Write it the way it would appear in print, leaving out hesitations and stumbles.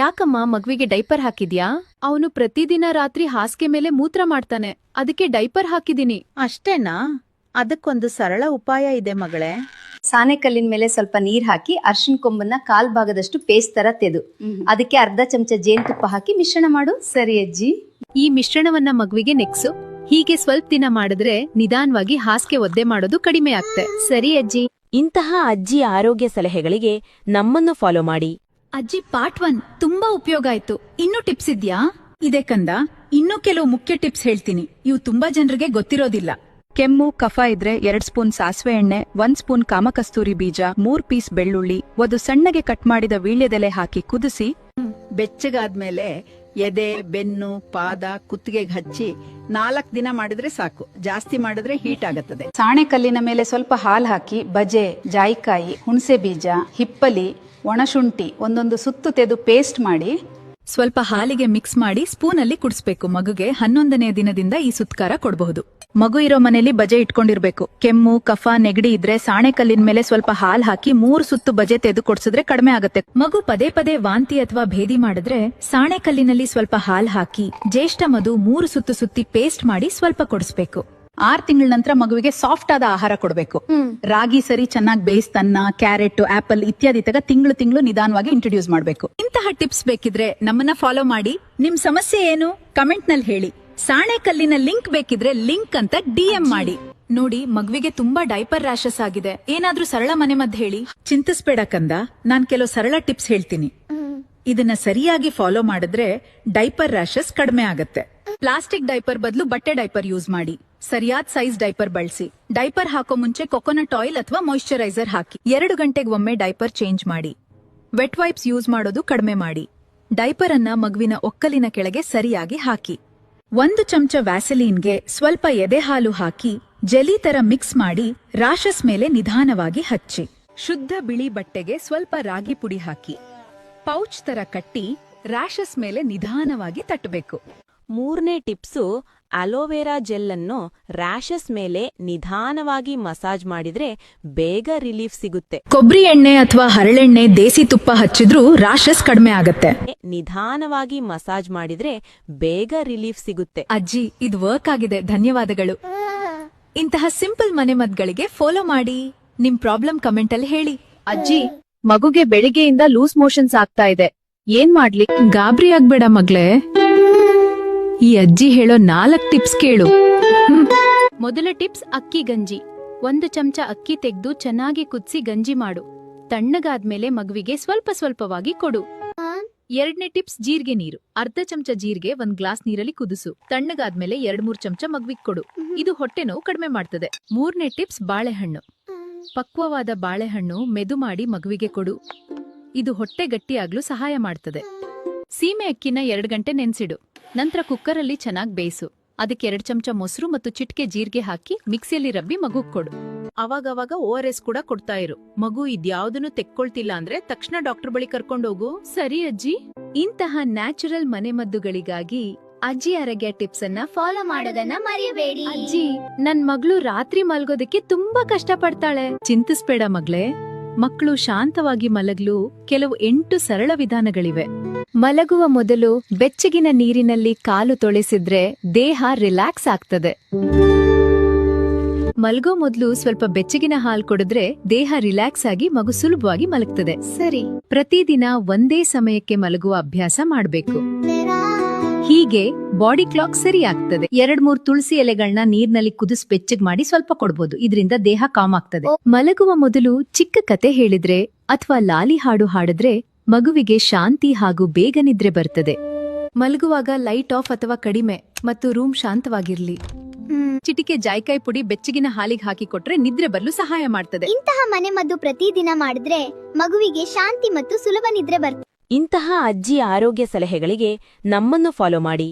ಯಾಕಮ್ಮ ಮಗುವಿಗೆ ಡೈಪರ್ ಹಾಕಿದ್ಯಾ? ಅವನು ಪ್ರತಿದಿನ ರಾತ್ರಿ ಹಾಸಿಗೆ ಮೇಲೆ ಮೂತ್ರ ಮಾಡ್ತಾನೆ, ಅದಕ್ಕೆ ಡೈಪರ್ ಹಾಕಿದೀನಿ. ಅಷ್ಟೇನಾ? ಅದಕ್ಕೊಂದು ಸರಳ ಉಪಾಯ ಇದೆ ಮಗಳೇ. ಸಾಣೆಕಲ್ಲಿನ ಮೇಲೆ ಸ್ವಲ್ಪ ನೀರ್ ಹಾಕಿ ಅರ್ಶಿನ ಕೊಂಬನ್ನ ಕಾಲ್ ಭಾಗದಷ್ಟು ಪೇಸ್ಟ್ ತರ ತೆದು ಅದಕ್ಕೆ ಅರ್ಧ ಚಮಚ ಜೇನುತುಪ್ಪ ಹಾಕಿ ಮಿಶ್ರಣ ಮಾಡು. ಸರಿ ಅಜ್ಜಿ. ಈ ಮಿಶ್ರಣವನ್ನ ಮಗುವಿಗೆ ನೆಕ್ಸು. ಹೀಗೆ ಸ್ವಲ್ಪ ದಿನ ಮಾಡಿದ್ರೆ ನಿಧಾನವಾಗಿ ಹಾಸಿಗೆ ಒದ್ದೆ ಮಾಡೋದು ಕಡಿಮೆ ಆಗ್ತೆ. ಸರಿ ಅಜ್ಜಿ. ಇಂತಹ ಅಜ್ಜಿ ಆರೋಗ್ಯ ಸಲಹೆಗಳಿಗೆ ನಮ್ಮನ್ನು ಫಾಲೋ ಮಾಡಿ. ಅಜ್ಜಿ ಪಾರ್ಟ್ 1 ತುಂಬಾ ಉಪಯೋಗ ಆಯ್ತು. ಇನ್ನೂ ಟಿಪ್ಸ್ ಇದ್ಯಾ? ಇದೆ ಕಂದ, ಇನ್ನೂ ಕೆಲವು ಮುಖ್ಯ ಟಿಪ್ಸ್ ಹೇಳ್ತೀನಿ. ಇವು ತುಂಬಾ ಜನರಿಗೆ ಗೊತ್ತಿರೋದಿಲ್ಲ. ಕೆಮ್ಮು ಕಫ ಇದ್ರೆ 2 ಸ್ಪೂನ್ ಸಾಸಿವೆ ಎಣ್ಣೆ, 1 ಸ್ಪೂನ್ ಕಾಮಕಸ್ತೂರಿ ಬೀಜ, 3 ಪೀಸ್ ಬೆಳ್ಳುಳ್ಳಿ, ಒಂದು ಸಣ್ಣಗೆ ಕಟ್ ಮಾಡಿದ ವೀಳ್ಯದೆಲೆ ಹಾಕಿ ಕುದಿಸಿ ಬೆಚ್ಚಗಾದ್ಮೇಲೆ ಎದೆ, ಬೆನ್ನು, ಪಾದ, ಕುತ್ತಿಗೆಗೆ ಹಚ್ಚಿ 4 ದಿನ ಮಾಡಿದ್ರೆ ಸಾಕು. ಜಾಸ್ತಿ ಮಾಡಿದ್ರೆ ಹೀಟ್ ಆಗತ್ತದೆ. ಸಾಣೆಕಲ್ಲಿನ ಮೇಲೆ ಸ್ವಲ್ಪ ಹಾಲು ಹಾಕಿ ಬಜೆ, ಜಾಯಿಕಾಯಿ, ಹುಣಸೆ ಬೀಜ, ಹಿಪ್ಪಲಿ, ಒಣಶುಂಠಿ ಒಂದೊಂದು ಸುತ್ತು ತೆಗೆದು ಪೇಸ್ಟ್ ಮಾಡಿ ಸ್ವಲ್ಪ ಹಾಲಿಗೆ ಮಿಕ್ಸ್ ಮಾಡಿ ಸ್ಪೂನಲ್ಲಿ ಕುಡಿಸ್ಬೇಕು. ಮಗುಗೆ 11ನೇ ದಿನದಿಂದ ಈ ಸುತ್ಕಾರ ಕೊಡಬಹುದು. ಮಗು ಇರೋ ಮನೇಲಿ ಬಜೆ ಇಟ್ಕೊಂಡಿರ್ಬೇಕು. ಕೆಮ್ಮು ಕಫ ನೆಗಡಿ ಇದ್ರೆ ಸಾಣೆಕಲ್ಲಿನ ಮೇಲೆ ಸ್ವಲ್ಪ ಹಾಲ್ ಹಾಕಿ 3 ಸುತ್ತು ಬಜೆ ತೆಗೆದು ಕೊಡ್ಸಿದ್ರೆ ಕಡಿಮೆ ಆಗುತ್ತೆ. ಮಗು ಪದೇ ಪದೇ ವಾಂತಿ ಅಥವಾ ಭೇದಿ ಮಾಡಿದ್ರೆ ಸಾಣೆಕಲ್ಲಿನಲ್ಲಿ ಸ್ವಲ್ಪ ಹಾಲ್ ಹಾಕಿ ಜ್ಯೇಷ್ಠ ಮಧು 3 ಸುತ್ತು ಸುತ್ತಿ ಪೇಸ್ಟ್ ಮಾಡಿ ಸ್ವಲ್ಪ ಕೊಡಿಸ್ಬೇಕು. 6 ತಿಂಗಳ ನಂತರ ಮಗುವಿಗೆ ಸಾಫ್ಟ್ ಆದ ಆಹಾರ ಕೊಡಬೇಕು. ರಾಗಿ ಸರಿ ಚೆನ್ನಾಗಿ ಬೇಯಿಸ್ತನ್ನ, ಕ್ಯಾರೆಟ್, ಆಪಲ್ ಇತ್ಯಾದಿ ತಿಂಗಳು ನಿಧಾನವಾಗಿ ಇಂಟ್ರೊಡ್ಯೂಸ್ ಮಾಡಬೇಕು. ಇಂತಹ ಟಿಪ್ಸ್ ಬೇಕಿದ್ರೆ ನಮ್ಮನ್ನ ಫಾಲೋ ಮಾಡಿ. ನಿಮ್ ಸಮಸ್ಯೆ ಏನು ಕಮೆಂಟ್ ನಲ್ಲಿ ಹೇಳಿ. ಸಾಣೆಕಲ್ಲಿನ ಲಿಂಕ್ ಬೇಕಿದ್ರೆ ಲಿಂಕ್ ಅಂತ DM ಮಾಡಿ. ನೋಡಿ, ಮಗುವಿಗೆ ತುಂಬಾ ಡೈಪರ್ ರ್ಯಾಷಸ್ ಆಗಿದೆ. ಏನಾದ್ರೂ ಸರಳ ಮನೆಮದ್ದು ಹೇಳಿ. ಚಿಂತಿಸ್ಬೇಡ ಕಂದ, ನಾನ್ ಕೆಲವು ಸರಳ ಟಿಪ್ಸ್ ಹೇಳ್ತೀನಿ. ಇದನ್ನ ಸರಿಯಾಗಿ ಫಾಲೋ ಮಾಡಿದ್ರೆ ಡೈಪರ್ ರ್ಯಾಷಸ್ ಕಡಿಮೆ ಆಗತ್ತೆ. ಪ್ಲಾಸ್ಟಿಕ್ ಡೈಪರ್ ಬದಲು ಬಟ್ಟೆ ಡೈಪರ್ ಯೂಸ್ ಮಾಡಿ. ಸರಿಯಾದ ಸೈಜ್ ಡೈಪರ್ ಬಳಸಿ. ಡೈಪರ್ ಹಾಕೋ ಮುಂಚೆ ಕೊಕೊನಟ್ ಆಯಿಲ್ ಅಥವಾ ಮಾಯಿಶ್ಚರೈಸರ್ ಹಾಕಿ. 2 ಗಂಟೆಗೆ ಒಮ್ಮೆ ಡೈಪರ್ ಚೇಂಜ್ ಮಾಡಿ. ವೆಟ್ ವೈಪ್ಸ್ ಯೂಸ್ ಮಾಡೋದು ಕಡಿಮೆ ಮಾಡಿ. ಡೈಪರ್ ಅನ್ನ ಮಗುವಿನ ಒಕ್ಕಲಿನ ಕೆಳಗೆ ಸರಿಯಾಗಿ ಹಾಕಿ. 1 ಚಮಚ ವ್ಯಾಸಲೀನ್ಗೆ ಸ್ವಲ್ಪ ಎದೆ ಹಾಲು ಹಾಕಿ ಜೆಲಿ ತರ ಮಿಕ್ಸ್ ಮಾಡಿ ರಾಷಸ್ ಮೇಲೆ ನಿಧಾನವಾಗಿ ಹಚ್ಚಿ. ಶುದ್ಧ ಬಿಳಿ ಬಟ್ಟೆಗೆ ಸ್ವಲ್ಪ ರಾಗಿ ಪುಡಿ ಹಾಕಿ ಪೌಚ್ ತರ ಕಟ್ಟಿ ರಾಷಸ್ ಮೇಲೆ ನಿಧಾನವಾಗಿ ತಟ್ಟಬೇಕು. 3ನೇ ಟಿಪ್ಸು, ಅಲೋವೆರಾ ಜೆಲ್ ಅನ್ನು ರ್ಯಾಷಸ್ ಮೇಲೆ ನಿಧಾನವಾಗಿ ಮಸಾಜ್ ಮಾಡಿದ್ರೆ ಬೇಗ ರಿಲೀಫ್ ಸಿಗುತ್ತೆ. ಕೊಬ್ಬರಿ ಎಣ್ಣೆ ಅಥವಾ ಹರಳೆಣ್ಣೆ, ದೇಸಿ ತುಪ್ಪ ಹಚ್ಚಿದ್ರೂ ರಾಷಸ್ ಕಡಿಮೆ ಆಗತ್ತೆ. ನಿಧಾನವಾಗಿ ಮಸಾಜ್ ಮಾಡಿದ್ರೆ ಬೇಗ ರಿಲೀಫ್ ಸಿಗುತ್ತೆ. ಅಜ್ಜಿ, ಇದು ವರ್ಕ್ ಆಗಿದೆ, ಧನ್ಯವಾದಗಳು. ಇಂತಹ ಸಿಂಪಲ್ ಮನೆಮದ್ದುಗಳಿಗೆ ಫಾಲೋ ಮಾಡಿ. ನಿಮ್ ಪ್ರಾಬ್ಲಮ್ ಕಮೆಂಟ್ ಅಲ್ಲಿ ಹೇಳಿ. ಅಜ್ಜಿ, ಮಗುಗೆ ಬೆಳಿಗ್ಗೆಯಿಂದ ಲೂಸ್ ಮೋಷನ್ಸ್ ಆಗ್ತಾ ಇದೆ, ಏನ್ ಮಾಡ್ಲಿ? ಗಾಬರಿ ಆಗ್ಬೇಡ ಮಗ್ಳೇ, ಈ ಅಜ್ಜಿ ಹೇಳೋ 4 ಟಿಪ್ಸ್ ಕೇಳು. ಮೊದಲ ಟಿಪ್ಸ್, ಅಕ್ಕಿ ಗಂಜಿ. 1 ಚಮಚ ಅಕ್ಕಿ ತೆಗೆದು ಚೆನ್ನಾಗಿ ಕುದಿಸಿ ಗಂಜಿ ಮಾಡು. ತಣ್ಣಗಾದ್ಮೇಲೆ ಮಗುವಿಗೆ ಸ್ವಲ್ಪ ಸ್ವಲ್ಪವಾಗಿ ಕೊಡು. 2ನೇ ಟಿಪ್ಸ್, ಜೀರಿಗೆ ನೀರು. ಅರ್ಧ ಚಮಚ ಜೀರಿಗೆ 1 ಗ್ಲಾಸ್ ನೀರಲ್ಲಿ ಕುದಿಸು. ತಣ್ಣಗಾದ್ಮೇಲೆ 2-3 ಚಮಚ ಮಗುವಿಗೆ ಕೊಡು. ಇದು ಹೊಟ್ಟೆ ನೋವು ಕಡಿಮೆ ಮಾಡ್ತದೆ. 3ನೇ ಟಿಪ್ಸ್, ಬಾಳೆಹಣ್ಣು. ಪಕ್ವವಾದ ಬಾಳೆಹಣ್ಣು ಮೆದು ಮಾಡಿ ಮಗುವಿಗೆ ಕೊಡು. ಇದು ಹೊಟ್ಟೆ ಗಟ್ಟಿಯಾಗ್ಲು ಸಹಾಯ ಮಾಡ್ತದೆ. ಸೀಮೆ ಅಕ್ಕಿನ 2 ಗಂಟೆ ನೆನ್ಸಿಡು. ನಂತರ ಕುಕ್ಕರಲ್ಲಿ ಚೆನ್ನಾಗಿ ಬೇಯಿಸು. ಅದಕ್ಕೆ 2 ಚಮಚ ಮೊಸರು ಮತ್ತು ಚಿಟಿಕೆ ಜೀರಿಗೆ ಹಾಕಿ ಮಿಕ್ಸಿಯಲ್ಲಿ ರಬ್ಬಿ ಮಗುಗ್ ಕೊಡು. ಅವಾಗವಾಗ ORS ಕೂಡ ಕೊಡ್ತಾ ಇರು. ಮಗು ಇದ್ಯಾವುದನ್ನು ತೆಕ್ಕೊಳ್ತಿಲ್ಲ ಅಂದ್ರೆ ತಕ್ಷಣ ಡಾಕ್ಟರ್ ಬಳಿ ಕರ್ಕೊಂಡೋಗು. ಸರಿ ಅಜ್ಜಿ. ಇಂತಹ ನ್ಯಾಚುರಲ್ ಮನೆಮದ್ದುಗಳಿಗಾಗಿ ಅಜ್ಜಿ ಆರೋಗ್ಯ ಟಿಪ್ಸ್ ಅನ್ನ ಫಾಲೋ ಮಾಡೋದನ್ನ ಮರೆಯಬೇಡಿ. ಅಜ್ಜಿ, ನನ್ ಮಗಳು ರಾತ್ರಿ ಮಲ್ಗೋದಕ್ಕೆ ತುಂಬಾ ಕಷ್ಟ ಪಡ್ತಾಳೆ. ಚಿಂತಿಸ್ಬೇಡ ಮಗ್ಳೇ, ಮಕ್ಕಳು ಶಾಂತವಾಗಿ ಮಲಗಲು ಕೆಲವು 8 ಸರಳ ವಿಧಾನಗಳಿವೆ. ಮಲಗುವ ಮೊದಲು ಬೆಚ್ಚಗಿನ ನೀರಿನಲ್ಲಿ ಕಾಲು ತೊಳೆಸಿದ್ರೆ ದೇಹ ರಿಲ್ಯಾಕ್ಸ್ ಆಗ್ತದೆ. ಮಲಗೋ ಮೊದಲು ಸ್ವಲ್ಪ ಬೆಚ್ಚಗಿನ ಹಾಲು ಕುಡಿದ್ರೆ ದೇಹ ರಿಲ್ಯಾಕ್ಸ್ ಆಗಿ ಮಗು ಸುಲಭವಾಗಿ ಮಲಗ್ತದೆ. ಸರಿ. ಪ್ರತಿದಿನ ಒಂದೇ ಸಮಯಕ್ಕೆ ಮಲಗುವ ಅಭ್ಯಾಸ ಮಾಡ್ಬೇಕು. ಹೀಗೆ ಬಾಡಿ ಕ್ಲಾಕ್ ಸರಿ ಆಗ್ತದೆ. 2-3 ತುಳಸಿ ಎಲೆಗಳನ್ನ ನೀರ್ನಲ್ಲಿ ಕುದಿಸಿ ಬೆಚ್ಚಗ್ ಮಾಡಿ ಸ್ವಲ್ಪ ಕೊಡ್ಬೋದು. ಇದರಿಂದ ದೇಹ ಕಾಮ್ ಆಗ್ತದೆ. ಮಲಗುವ ಮೊದಲು ಚಿಕ್ಕ ಕತೆ ಹೇಳಿದ್ರೆ ಅಥವಾ ಲಾಲಿ ಹಾಡು ಹಾಡಿದ್ರೆ ಮಗುವಿಗೆ ಶಾಂತಿ ಹಾಗೂ ಬೇಗ ನಿದ್ರೆ ಬರ್ತದೆ. ಮಲಗುವಾಗ ಲೈಟ್ ಆಫ್ ಅಥವಾ ಕಡಿಮೆ ಮತ್ತು ರೂಮ್ ಶಾಂತವಾಗಿರ್ಲಿ. ಚಿಟಿಕೆ ಜಾಯಿಕಾಯಿ ಪುಡಿ ಬೆಚ್ಚಗಿನ ಹಾಲಿಗೆ ಹಾಕಿ ಕೊಟ್ರೆ ನಿದ್ರೆ ಬರಲು ಸಹಾಯ ಮಾಡ್ತದೆ. ಇಂತಹ ಮನೆಮದ್ದು ಪ್ರತಿದಿನ ಮಾಡಿದ್ರೆ ಮಗುವಿಗೆ ಶಾಂತಿ ಮತ್ತು ಸುಲಭ ನಿದ್ರೆ ಬರ್ತದೆ. ಇಂತಹ ಅಜ್ಜಿ ಆರೋಗ್ಯ ಸಲಹೆಗಳಿಗೆ ನಮ್ಮನ್ನು ಫಾಲೋ ಮಾಡಿ.